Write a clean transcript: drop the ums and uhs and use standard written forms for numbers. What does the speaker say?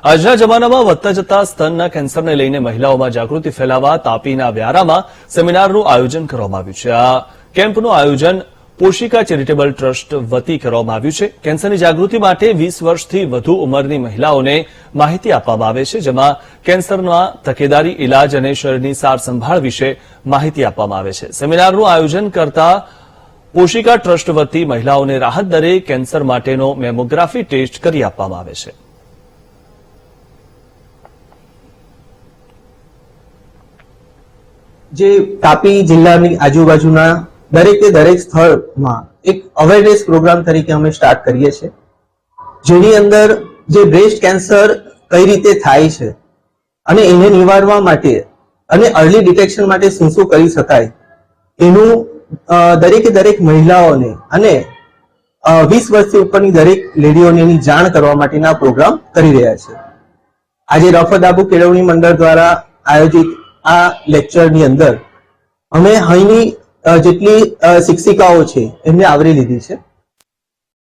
આજના જમાનામાં વધતા જતા સ્તનના કેન્સરને લઈને મહિલાઓમાં જાગૃતિ ફેલાવવા તાપીના વ્યારામાં સેમિનારનું આયોજન કરવામાં આવ્યું છે. આ કેમ્પનું આયોજન પોશિકા ચેરિટેબલ ટ્રસ્ટ વતી કરવામાં આવ્યું છે. કેન્સરની જાગૃતિ માટે 20 વર્ષથી વધુ ઉંમરની મહિલાઓને માહિતી આપવામાં આવે છે, જેમાં કેન્સરના તકેદારી, ઇલાજ અને શરીરની સાર સંભાળ વિશે માહિતી આપવામાં આવે છે. સેમિનારનું આયોજન કરતા પોશિકા ટ્રસ્ટ વતી મહિલાઓને રાહત દરે કેન્સર માટેનો મેમોગ્રાફી ટેસ્ટ કરી આપવામાં આવે છે. જે તાપી જિલ્લાની આજુબાજુના દરેક સ્થળમાં એક અવેરનેસ પ્રોગ્રામ તરીકે અમે સ્ટાર્ટ કરીએ છીએ, જેની અંદર જે બ્રેસ્ટ કેન્સર કઈ રીતે થાય છે અને એને નિવારવા માટે અને અર્લી ડિટેક્શન માટે શું શું કરી શકાય એનું દરેક મહિલાઓને અને 20 વર્ષથી ઉપરની દરેક લેડીઓને એની જાણ કરવા માટેના પ્રોગ્રામ કરી રહ્યા છે. આજે રફત આબુ કેળવણી મંડળ દ્વારા આયોજિત આ લેક્ચરની અંદર અમે અહીંની જેટલી શિક્ષિકાઓ છે એમને આવરી લીધી છે.